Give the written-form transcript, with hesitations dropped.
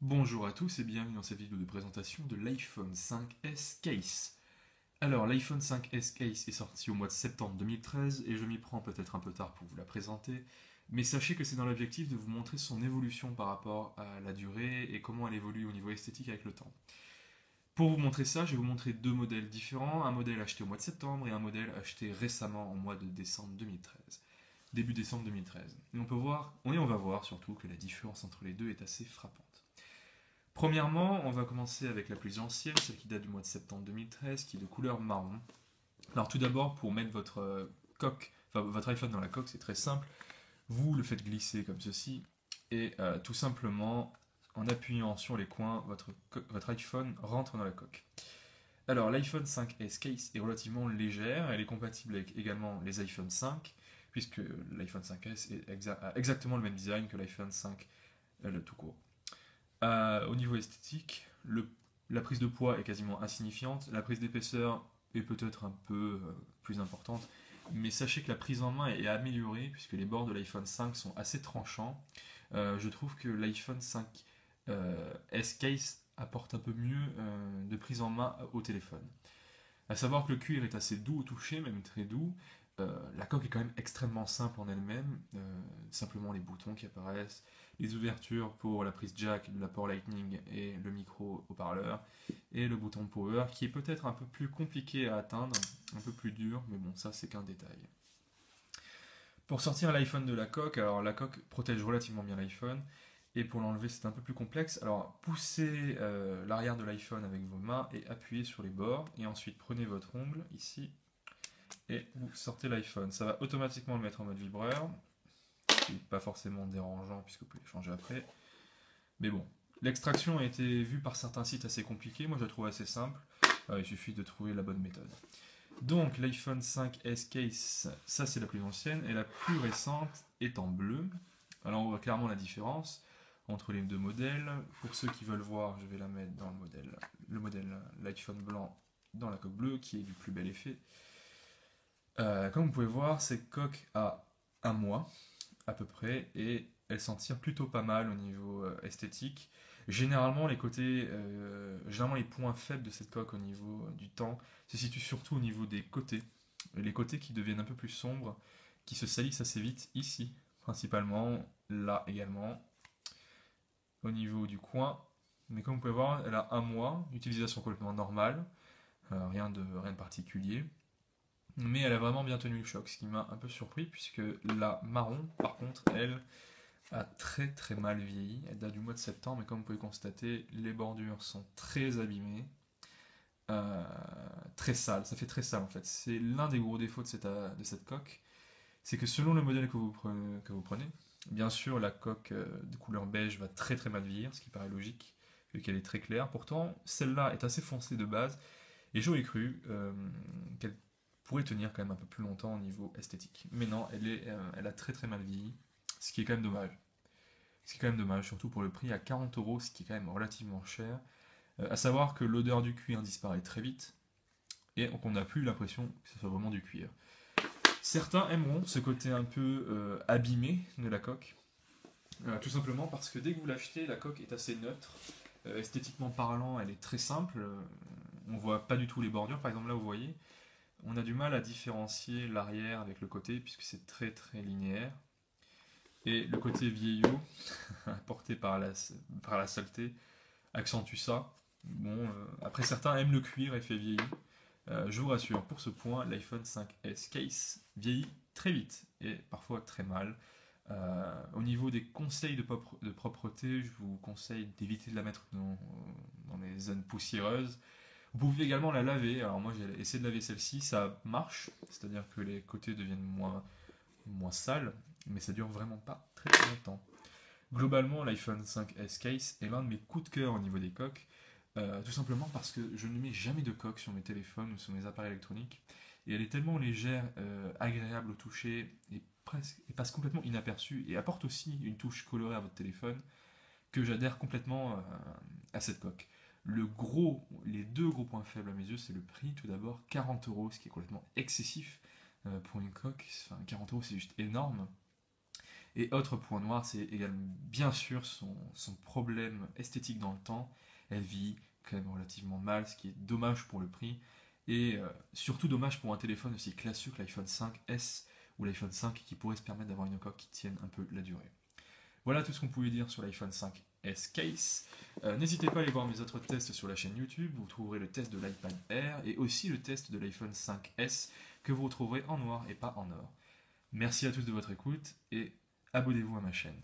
Bonjour à tous et bienvenue dans cette vidéo de présentation de l'iPhone 5S Case. Alors, l'iPhone 5S Case est sorti au mois de septembre 2013 et je m'y prends peut-être un peu tard pour vous la présenter, mais sachez que c'est dans l'objectif de vous montrer son évolution par rapport à la durée et comment elle évolue au niveau esthétique avec le temps. Pour vous montrer ça, je vais vous montrer deux modèles différents, un modèle acheté au mois de septembre et un modèle acheté récemment au mois de décembre 2013. Début décembre 2013. Et on va voir surtout que la différence entre les deux est assez frappante. Premièrement, on va commencer avec la plus ancienne, celle qui date du mois de septembre 2013, qui est de couleur marron. Alors tout d'abord, pour mettre votre iPhone dans la coque, c'est très simple. Vous le faites glisser comme ceci, et tout simplement, en appuyant sur les coins, votre iPhone rentre dans la coque. Alors l'iPhone 5S Case est relativement légère, elle est compatible avec également les iPhone 5, puisque l'iPhone 5S a exactement le même design que l'iPhone 5 le tout court. Au niveau esthétique, la prise de poids est quasiment insignifiante, la prise d'épaisseur est peut-être un peu plus importante, mais sachez que la prise en main est améliorée puisque les bords de l'iPhone 5 sont assez tranchants. Je trouve que l'iPhone 5 S Case apporte un peu mieux de prise en main au téléphone. À savoir que le cuir est assez doux au toucher, même très doux. La coque est quand même extrêmement simple en elle-même, simplement les boutons qui apparaissent, les ouvertures pour la prise jack, la port lightning et le micro haut-parleur, et le bouton power qui est peut-être un peu plus compliqué à atteindre, un peu plus dur, mais bon, ça c'est qu'un détail. Pour sortir l'iPhone de la coque, alors la coque protège relativement bien l'iPhone, et pour l'enlever c'est un peu plus complexe. Alors poussez l'arrière de l'iPhone avec vos mains et appuyez sur les bords, et ensuite prenez votre ongle ici et vous sortez l'iPhone. Ça va automatiquement le mettre en mode vibreur, ce qui n'est pas forcément dérangeant puisque vous pouvez le changer après. Mais bon, l'extraction a été vue par certains sites assez compliquée, moi je la trouve assez simple. Il suffit de trouver la bonne méthode. Donc l'iPhone 5S Case, ça c'est la plus ancienne, et la plus récente est en bleu. Alors on voit clairement la différence entre les deux modèles. Pour ceux qui veulent voir, je vais la mettre dans le modèle l'iPhone blanc dans la coque bleue, qui est du plus bel effet. Comme vous pouvez voir, cette coque a un mois à peu près et elle s'en tire plutôt pas mal au niveau esthétique. Généralement, généralement, les points faibles de cette coque au niveau du temps se situent surtout au niveau des côtés. Les côtés qui deviennent un peu plus sombres, qui se salissent assez vite ici, principalement, là également, au niveau du coin. Mais comme vous pouvez voir, elle a un mois d'utilisation complètement normale, rien de particulier. Mais elle a vraiment bien tenu le choc, ce qui m'a un peu surpris, puisque la marron, par contre, elle a très très mal vieilli. Elle date du mois de septembre, et comme vous pouvez constater, les bordures sont très abîmées, très sales. Ça fait très sale en fait. C'est l'un des gros défauts de cette coque. C'est que selon le modèle que vous prenez, bien sûr, la coque de couleur beige va très très mal vieillir, ce qui paraît logique, vu qu'elle est très claire. Pourtant, celle-là est assez foncée de base, et j'aurais cru qu'elle pourrait tenir quand même un peu plus longtemps au niveau esthétique. Mais non, elle a très très mal vieilli, ce qui est quand même dommage. Ce qui est quand même dommage, surtout pour le prix à 40 €, ce qui est quand même relativement cher. À savoir que l'odeur du cuir disparaît très vite, et qu'on n'a plus l'impression que ce soit vraiment du cuir. Certains aimeront ce côté un peu abîmé de la coque, tout simplement parce que dès que vous l'achetez, la coque est assez neutre. Esthétiquement parlant, elle est très simple. On voit pas du tout les bordures. Par exemple, là, vous voyez, on a du mal à différencier l'arrière avec le côté, puisque c'est très très linéaire. Et le côté vieillot, apporté par la saleté, accentue ça. Bon, après, certains aiment le cuir effet vieilli. Je vous rassure, pour ce point, l'iPhone 5S Case vieillit très vite et parfois très mal. Au niveau des conseils de propreté, je vous conseille d'éviter de la mettre dans les zones poussiéreuses. Vous pouvez également la laver. Alors moi j'ai essayé de laver celle-ci, ça marche, c'est-à-dire que les côtés deviennent moins sales, mais ça dure vraiment pas très très longtemps. Globalement, l'iPhone 5S Case est l'un de mes coups de cœur au niveau des coques, tout simplement parce que je ne mets jamais de coque sur mes téléphones ou sur mes appareils électroniques, et elle est tellement légère, agréable au toucher, et passe complètement inaperçue, et apporte aussi une touche colorée à votre téléphone, que j'adhère complètement à cette coque. Les deux gros points faibles à mes yeux, c'est le prix, tout d'abord, 40 €, ce qui est complètement excessif pour une coque. Enfin, 40 € c'est juste énorme. Et autre point noir, c'est également bien sûr son problème esthétique dans le temps. Elle vit quand même relativement mal, ce qui est dommage pour le prix, et surtout dommage pour un téléphone aussi classique que l'iPhone 5S ou l'iPhone 5 qui pourrait se permettre d'avoir une coque qui tienne un peu la durée. Voilà tout ce qu'on pouvait dire sur l'iPhone 5S Case. N'hésitez pas à aller voir mes autres tests sur la chaîne YouTube. Vous trouverez le test de l'iPad Air et aussi le test de l'iPhone 5S que vous retrouverez en noir et pas en or. Merci à tous de votre écoute et abonnez-vous à ma chaîne.